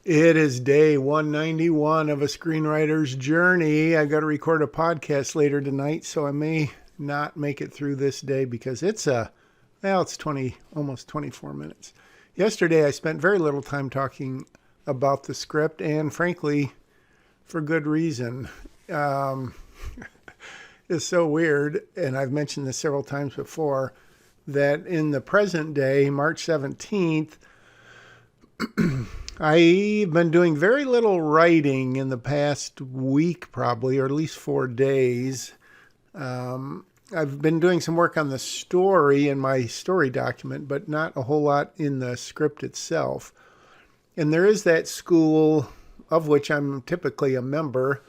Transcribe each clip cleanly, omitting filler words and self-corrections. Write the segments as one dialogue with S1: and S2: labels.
S1: It is day 191 of a screenwriter's journey. I got to record a podcast later tonight, so I may not make it through this day because it's 20 almost 24 minutes. Yesterday I spent very little time talking about the script, and frankly, for good reason. Um, it's so weird, and I've mentioned this several times before, that in the present day, March 17th, I've been doing very little writing in the past week, probably, or at least 4 days. I've been doing some work on the story in my story document, but not a whole lot in the script itself. And there is that school, of which I'm typically a member,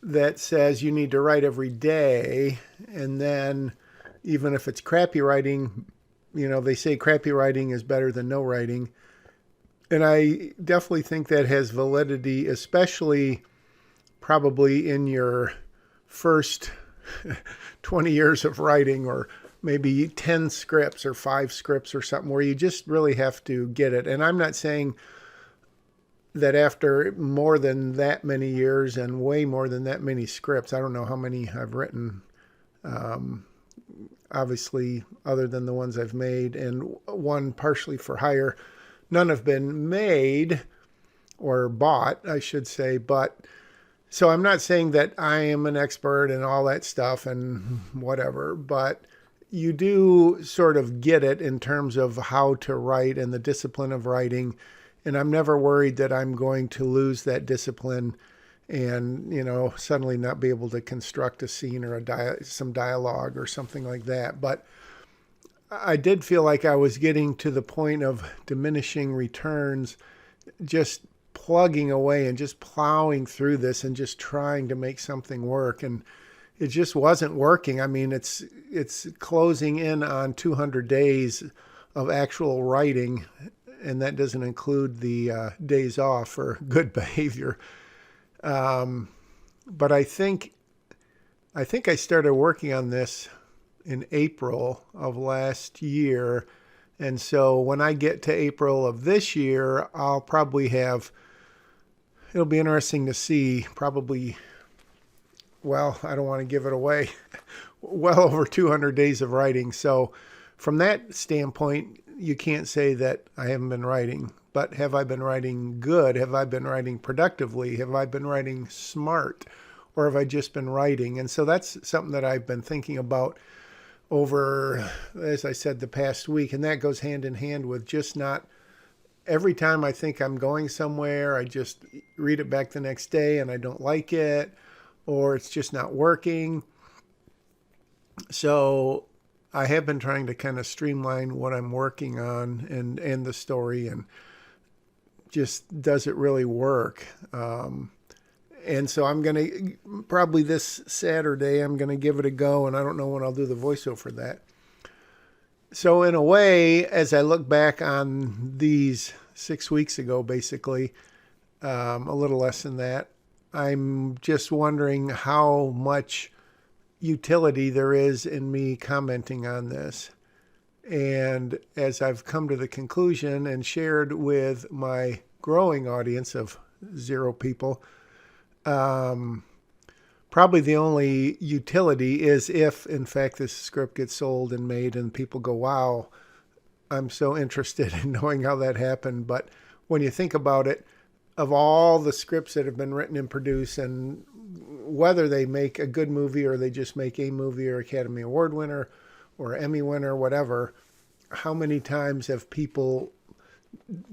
S1: that says you need to write every day. And then, even if it's crappy writing, they say crappy writing is better than no writing. And I definitely think that has validity, especially probably in your first 20 years of writing, or maybe 10 scripts or 5 scripts or something, where you just really have to get it. And I'm not saying that after more than that many years and way more than that many scripts, I don't know how many I've written, obviously, other than the ones I've made, and one partially for hire. None have been made or bought, I should say. But so I'm not saying that I am an expert and all that stuff and whatever, but you do sort of get it in terms of how to write and the discipline of writing. And I'm never worried that I'm going to lose that discipline and, suddenly not be able to construct a scene or some dialogue or something like that. But I did feel like I was getting to the point of diminishing returns, just plugging away and just plowing through this and just trying to make something work. And it just wasn't working. I mean, it's closing in on 200 days of actual writing, and that doesn't include the days off for good behavior. But I think I started working on this in April of last year. And so when I get to April of this year, I'll probably it'll be interesting to see, probably, well, I don't want to give it away, well over 200 days of writing. So from that standpoint, you can't say that I haven't been writing. But have I been writing good? Have I been writing productively? Have I been writing smart? Or have I just been writing? And so that's something that I've been thinking about over, as I said, the past week. And that goes hand in hand with just not, every time I think I'm going somewhere, I just read it back the next day and I don't like it, or it's just not working. So I have been trying to kind of streamline what I'm working on and the story, and just, does it really work? And so I'm going to, probably this Saturday, I'm going to give it a go, and I don't know when I'll do the voiceover for that. So in a way, as I look back on these 6 weeks ago, basically, a little less than that, I'm just wondering how much utility there is in me commenting on this. And as I've come to the conclusion and shared with my growing audience of 0 people, probably the only utility is if, in fact, this script gets sold and made and people go, wow, I'm so interested in knowing how that happened. But when you think about it, of all the scripts that have been written and produced, and whether they make a good movie or they just make a movie or Academy Award winner or Emmy winner, whatever, how many times have people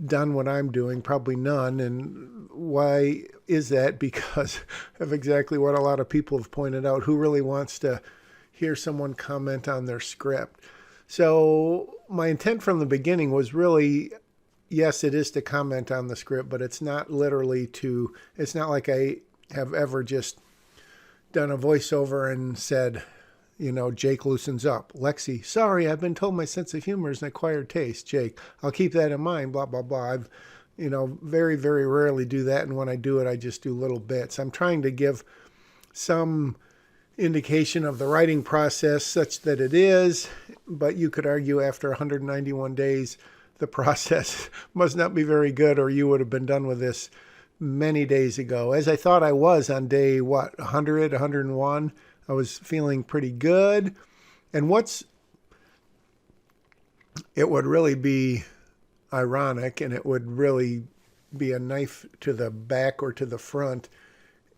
S1: done what I'm doing? Probably none. And why is that? Because of exactly what a lot of people have pointed out. Who really wants to hear someone comment on their script? So my intent from the beginning was really, yes, it is to comment on the script, but it's not literally to, it's not like I have ever just done a voiceover and said, Jake loosens up. Lexi, sorry, I've been told my sense of humor is an acquired taste. Jake, I'll keep that in mind, blah, blah, blah. I've, very, very rarely do that. And when I do it, I just do little bits. I'm trying to give some indication of the writing process such that it is, but you could argue after 191 days, the process must not be very good, or you would have been done with this many days ago. As I thought I was on day, 100, 101. I was feeling pretty good. And it would really be ironic, and it would really be a knife to the back or to the front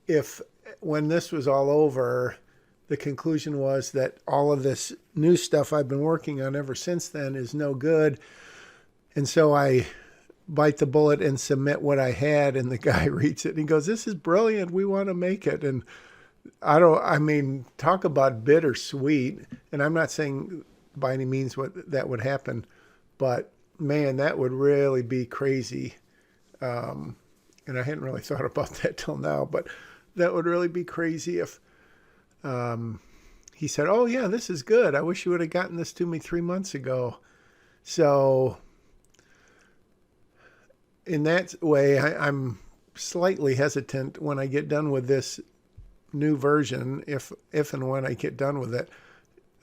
S1: if, when this was all over, the conclusion was that all of this new stuff I've been working on ever since then is no good. And so I bite the bullet and submit what I had, and the guy reads it and he goes, "This is brilliant. We want to make it." And talk about bittersweet. And I'm not saying by any means that would happen, but man, that would really be crazy. And I hadn't really thought about that till now, but that would really be crazy if he said, "Oh yeah, this is good. I wish you would have gotten this to me 3 months ago." So in that way, I'm slightly hesitant when I get done with this new version, if and when I get done with it,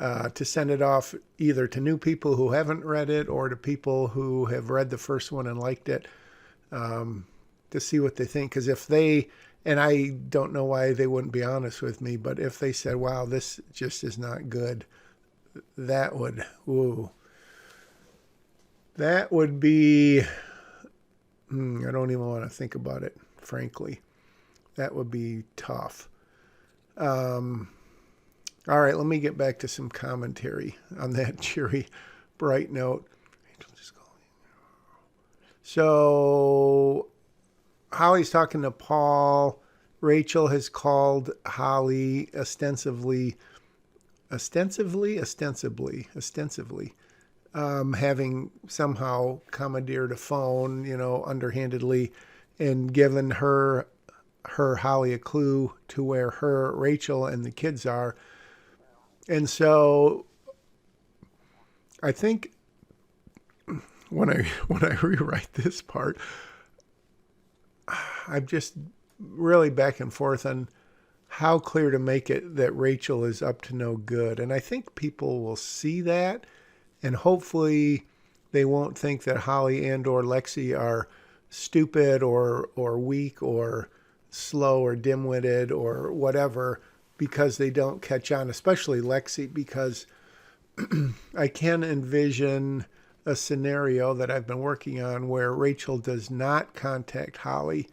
S1: to send it off either to new people who haven't read it or to people who have read the first one and liked it, to see what they think. Because if they, and I don't know why they wouldn't be honest with me, but if they said, "Wow, this just is not good," that would be, I don't even want to think about it, frankly. That would be tough. All right, let me get back to some commentary on that cheery, bright note. So Holly's talking to Paul. Rachel has called Holly ostensibly, having somehow commandeered a phone, underhandedly, and given her Holly a clue to where Rachel and the kids are. And so I think when I rewrite this part, I'm just really back and forth on how clear to make it that Rachel is up to no good. And I think people will see that, and hopefully they won't think that Holly and or Lexi are stupid or weak or slow or dim-witted or whatever because they don't catch on, especially Lexi, because I can envision a scenario that I've been working on where Rachel does not contact Holly,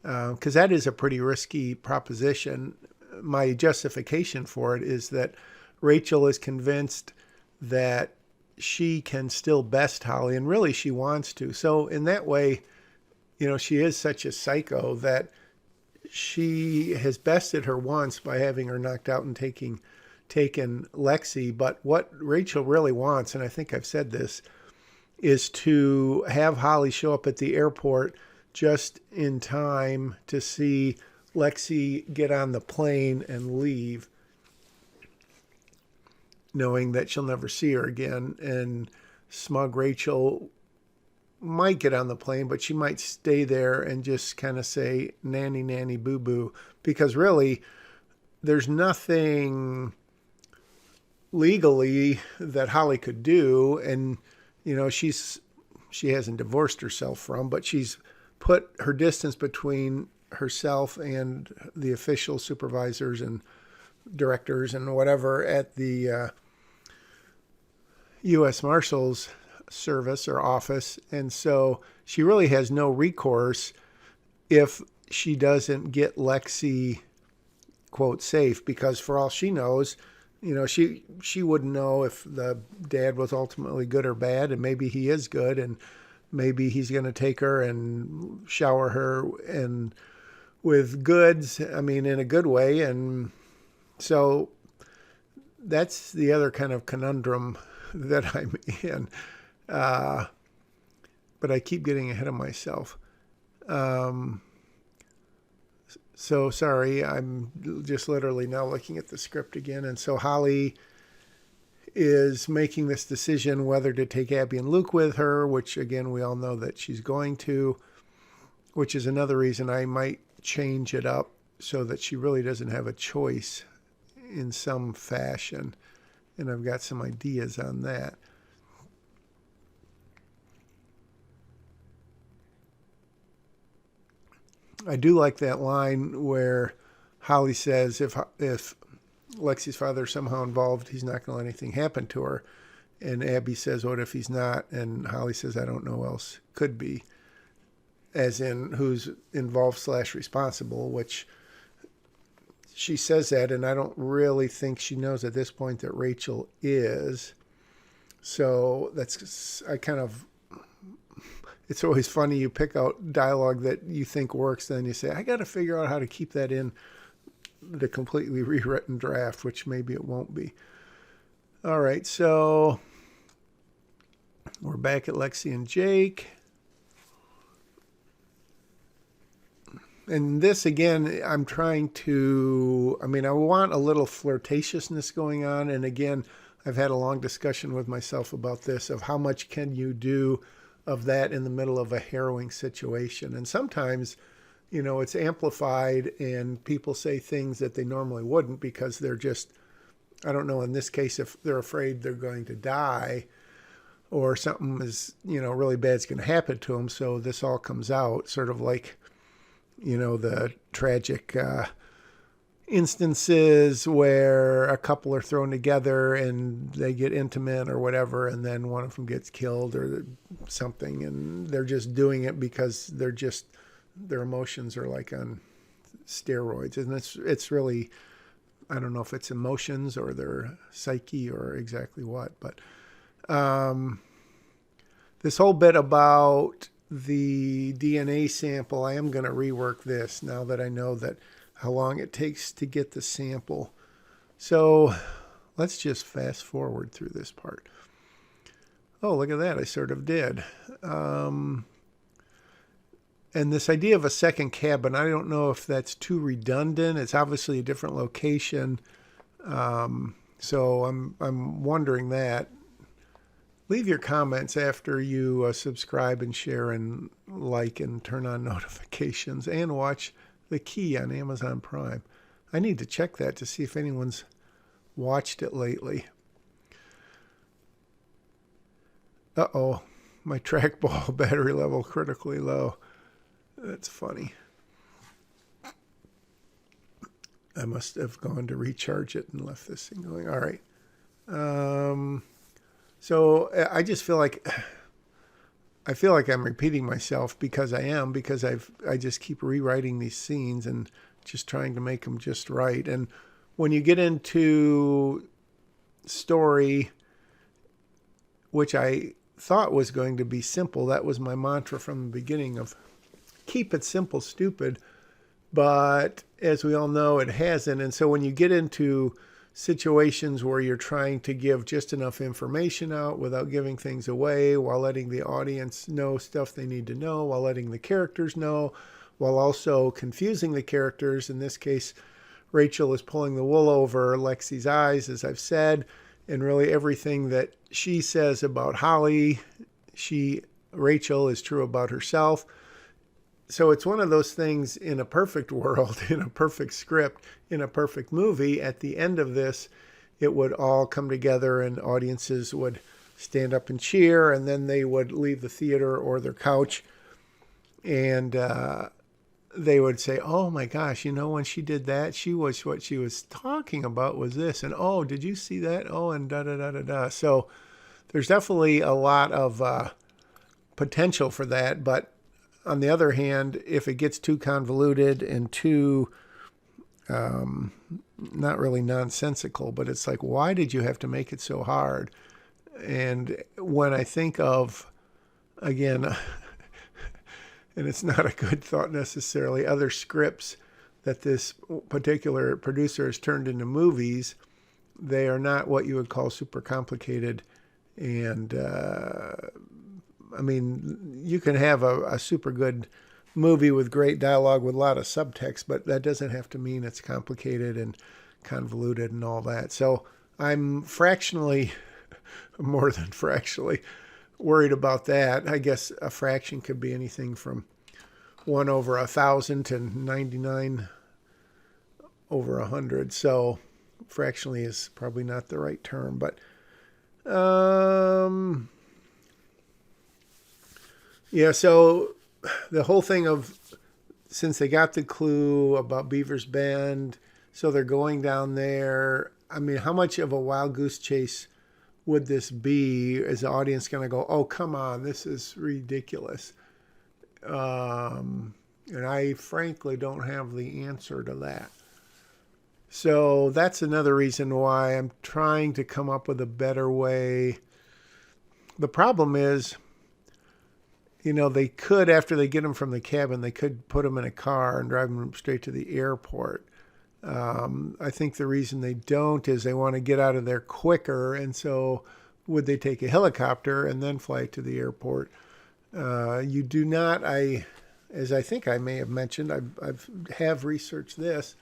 S1: because that is a pretty risky proposition. My justification for it is that Rachel is convinced that she can still best Holly, and really she wants to. So in that way, she is such a psycho that she has bested her once by having her knocked out and taken Lexi. But what Rachel really wants, and I think I've said this, is to have Holly show up at the airport just in time to see Lexi get on the plane and leave, knowing that she'll never see her again. And smug Rachel might get on the plane, but she might stay there and just kind of say, "Nanny, nanny, boo, boo," because really there's nothing legally that Holly could do. And, she hasn't divorced herself from, but she's put her distance between herself and the official supervisors and directors and whatever at the U.S. Marshals Service or office. And so she really has no recourse if she doesn't get Lexi, quote, safe, because for all she knows, she wouldn't know if the dad was ultimately good or bad, and maybe he is good, and maybe he's going to take her and shower her and with goods, in a good way. And so that's the other kind of conundrum that I'm in. But I keep getting ahead of myself. So sorry, I'm just literally now looking at the script again. And so Holly is making this decision whether to take Abby and Luke with her, which again, we all know that she's going to, which is another reason I might change it up so that she really doesn't have a choice in some fashion. And I've got some ideas on that. I do like that line where Holly says if Lexi's father is somehow involved, he's not going to let anything happen to her. And Abby says, what if he's not? And Holly says, I don't know who else could be. As in who's involved / responsible, which she says that, and I don't really think she knows at this point that Rachel is. So it's always funny. You pick out dialogue that you think works, then you say, I got to figure out how to keep that in the completely rewritten draft, which maybe it won't be. All right, so we're back at Lexi and Jake. And this, again, I want a little flirtatiousness going on. And again, I've had a long discussion with myself about this, of how much can you do of that in the middle of a harrowing situation. And sometimes, it's amplified and people say things that they normally wouldn't because they're just, I don't know, in this case, if they're afraid they're going to die or something is, really bad's going to happen to them. So this all comes out sort of like, the tragic instances where a couple are thrown together and they get intimate or whatever, and then one of them gets killed or something, and they're just doing it because their emotions are like on steroids. And it's really, I don't know if it's emotions or their psyche or exactly what, but this whole bit about the DNA sample, I am going to rework this now that I know that how long it takes to get the sample. So let's just fast forward through this part. Oh, look at that. I sort of did. And this idea of a second cabin, I don't know if that's too redundant. It's obviously a different location. So I'm wondering that. Leave your comments after you subscribe and share and like and turn on notifications and watch The Key on Amazon Prime. I need to check that to see if anyone's watched it lately. Uh-oh, my trackball battery level critically low. That's funny. I must have gone to recharge it and left this thing going. All right. So I just feel like I'm repeating myself because I just keep rewriting these scenes and just trying to make them just right. And when you get into story, which I thought was going to be simple, that was my mantra from the beginning of keep it simple, stupid. But as we all know, it hasn't. And so when you get into situations where you're trying to give just enough information out without giving things away, while letting the audience know stuff they need to know, while letting the characters know, while also confusing the characters. In this case, Rachel is pulling the wool over Lexi's eyes, as I've said, and really everything that she says about Holly, Rachel, is true about herself. So it's one of those things in a perfect world, in a perfect script, in a perfect movie. At the end of this, it would all come together and audiences would stand up and cheer, and then they would leave the theater or their couch and they would say, oh my gosh, when she did that, what she was talking about was this. And oh, did you see that? Oh, and da-da-da-da-da. So there's definitely a lot of potential for that, but on the other hand, if it gets too convoluted and too, not really nonsensical, but it's like, why did you have to make it so hard? And when I think of, again, and it's not a good thought necessarily, other scripts that this particular producer has turned into movies, they are not what you would call super complicated. And, you can have a super good movie with great dialogue with a lot of subtext, but that doesn't have to mean it's complicated and convoluted and all that. So I'm fractionally, more than fractionally, worried about that. I guess a fraction could be anything from 1 over 1,000 to 99 over 100. So fractionally is probably not the right term, but yeah, so the whole thing of since they got the clue about Beaver's Bend, so they're going down there. I mean, how much of a wild goose chase would this be? Is the audience going to go, oh, come on, this is ridiculous? And I frankly don't have the answer to that. So that's another reason why I'm trying to come up with a better way. The problem is, they could, after they get him from the cabin, they could put him in a car and drive him straight to the airport. I think the reason they don't is they want to get out of there quicker. And so would they take a helicopter and then fly to the airport? You do not, as I think I may have mentioned, I've researched this.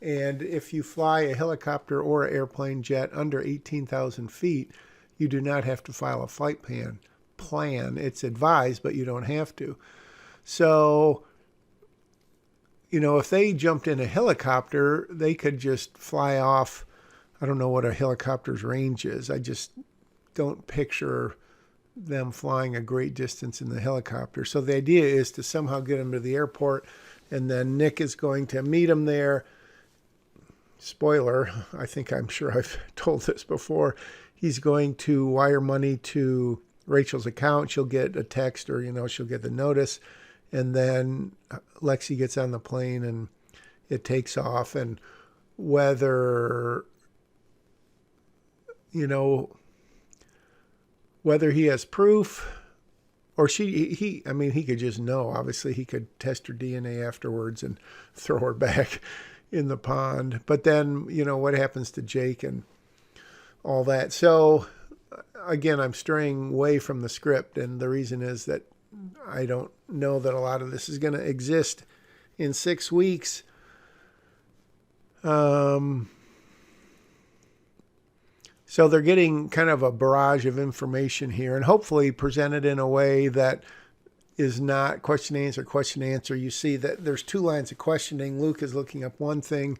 S1: And if you fly a helicopter or an airplane jet under 18,000 feet, you do not have to file a flight plan. It's advised, but you don't have to. So, if they jumped in a helicopter, they could just fly off. I don't know what a helicopter's range is. I just don't picture them flying a great distance in the helicopter. So the idea is to somehow get them to the airport, and then Nick is going to meet them there. Spoiler, I'm sure I've told this before. He's going to wire money to Rachel's account. She'll get a text or, she'll get the notice. And then Lexi gets on the plane and it takes off. And whether he has proof or he could just know. Obviously, he could test her DNA afterwards and throw her back in the pond. But then, what happens to Jake and all that. So, again, I'm straying away from the script. And the reason is that I don't know that a lot of this is going to exist in 6 weeks. So they're getting kind of a barrage of information here and hopefully presented in a way that is not question, answer. You see that there's 2 lines of questioning. Luke is looking up one thing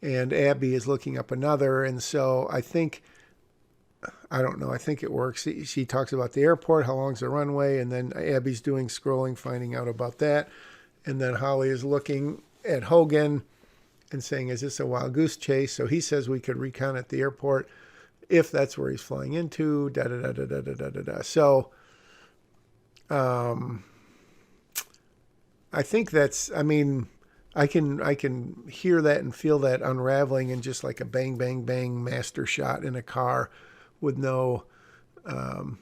S1: and Abby is looking up another. And so I think it works. She talks about the airport, how long's the runway, and then Abby's doing scrolling, finding out about that. And then Holly is looking at Hogan and saying, is this a wild goose chase? So he says we could recon at the airport if that's where he's flying into, da-da-da-da-da-da-da-da. So I think that's, I can hear that and feel that unraveling in just like a bang, bang, bang master shot in a car with no,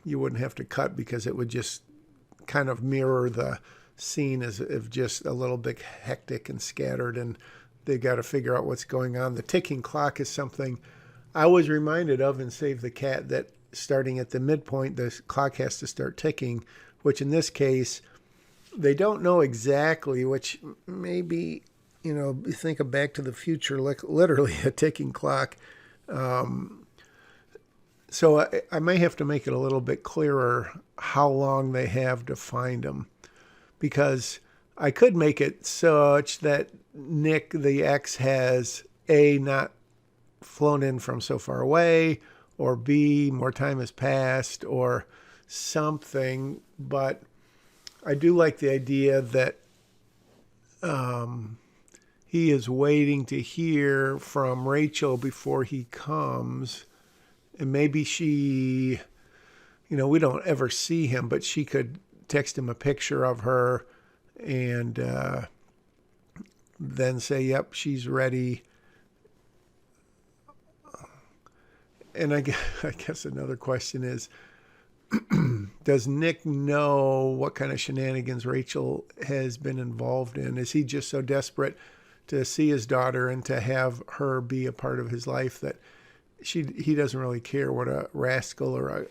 S1: you wouldn't have to cut because it would just kind of mirror the scene as if just a little bit hectic and scattered, and they got to figure out what's going on. The ticking clock is something I was reminded of in Save the Cat, that starting at the midpoint, the clock has to start ticking, which in this case, they don't know exactly, which maybe, you think of Back to the Future, like literally a ticking clock. So I may have to make it a little bit clearer how long they have to find them, because I could make it such that Nick, the ex, has A, not flown in from so far away, or B, more time has passed, or something. But I do like the idea that he is waiting to hear from Rachel before he comes. And maybe she, we don't ever see him, but she could text him a picture of her and then say, yep, she's ready. And I guess another question is, does Nick know what kind of shenanigans Rachel has been involved in? Is he just so desperate to see his daughter and to have her be a part of his life that he doesn't really care what a rascal or a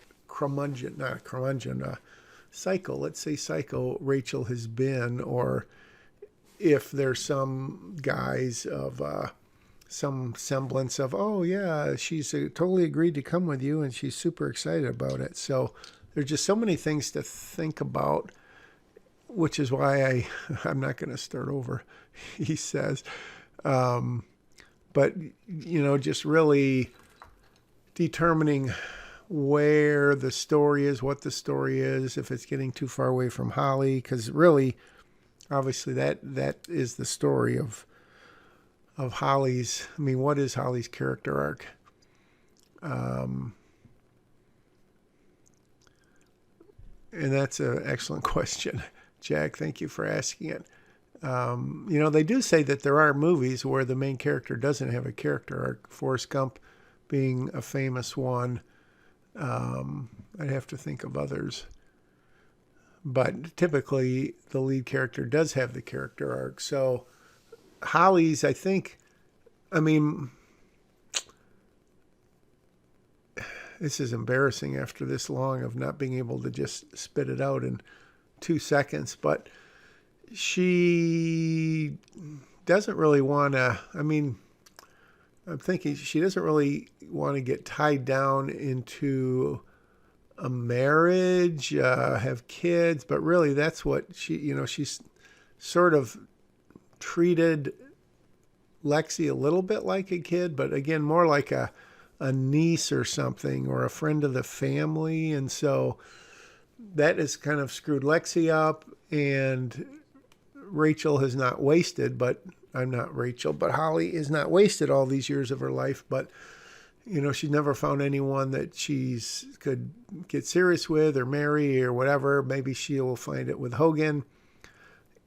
S1: psycho Rachel has been, or if there's some guise of some semblance of, oh yeah, she's totally agreed to come with you and she's super excited about it. So there's just so many things to think about, which is why I'm not going to start over, he says. But, just really determining where the story is, what the story is, if it's getting too far away from Holly, because really obviously that is the story of Holly's. I mean, what is Holly's character arc? And that's an excellent question, Jack. Thank you for asking it. They do say that there are movies where the main character doesn't have a character arc. Forrest Gump being a famous one. I'd have to think of others. But typically, the lead character does have the character arc. So, Holly's, I think, I mean, this is embarrassing after this long of not being able to just spit it out in 2 seconds. But she doesn't really want to, I'm thinking she doesn't really want to get tied down into a marriage, have kids, but really that's what she's sort of treated Lexi a little bit like a kid, but again, more like a niece or something, or a friend of the family. And so that has kind of screwed Lexi up, and Rachel has not wasted, but I'm not Rachel, but Holly is not wasted all these years of her life, but she's never found anyone that she's could get serious with or marry or whatever. Maybe she will find it with Hogan.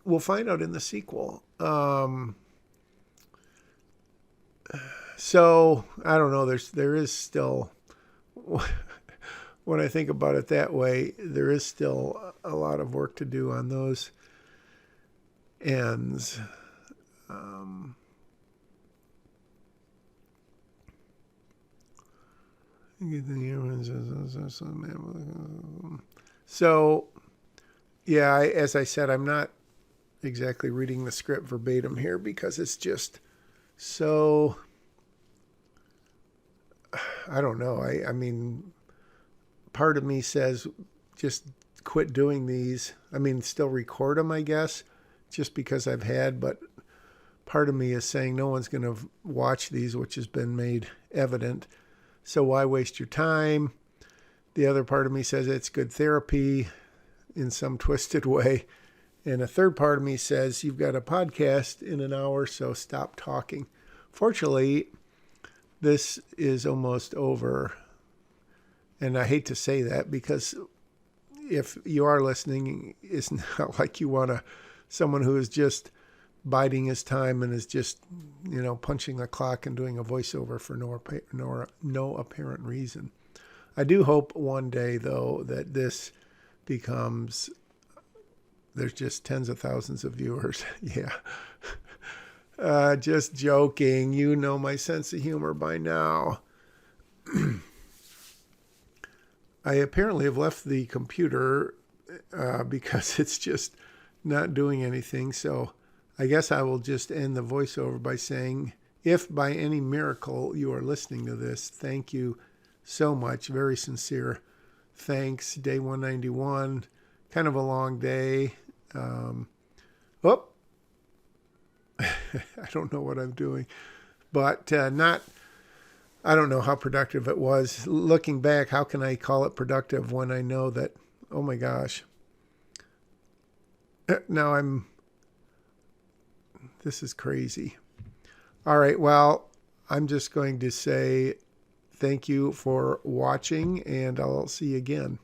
S1: We'll find out in the sequel. So I don't know. There is still, when I think about it that way, there is still a lot of work to do on those ends. So, yeah, as I said, I'm not exactly reading the script verbatim here because it's just so, I don't know. I mean, part of me says just quit doing these. Still record them, I guess, just because I've had, but part of me is saying no one's going to watch these, which has been made evident. So why waste your time? The other part of me says it's good therapy in some twisted way. And a third part of me says you've got a podcast in an hour, so stop talking. Fortunately, this is almost over. And I hate to say that because if you are listening, it's not like you want someone who is just biding his time and is just, punching the clock and doing a voiceover for no apparent reason. I do hope one day, though, that this becomes, there's just tens of thousands of viewers. Yeah. Just joking. You know my sense of humor by now. I apparently have left the computer because it's just not doing anything. So I guess I will just end the voiceover by saying, if by any miracle you are listening to this, thank you so much. Very sincere thanks. Day 191, kind of a long day. I don't know what I'm doing, but I don't know how productive it was. Looking back, how can I call it productive when I know that, oh my gosh, now this is crazy. All right, well, I'm just going to say thank you for watching, and I'll see you again.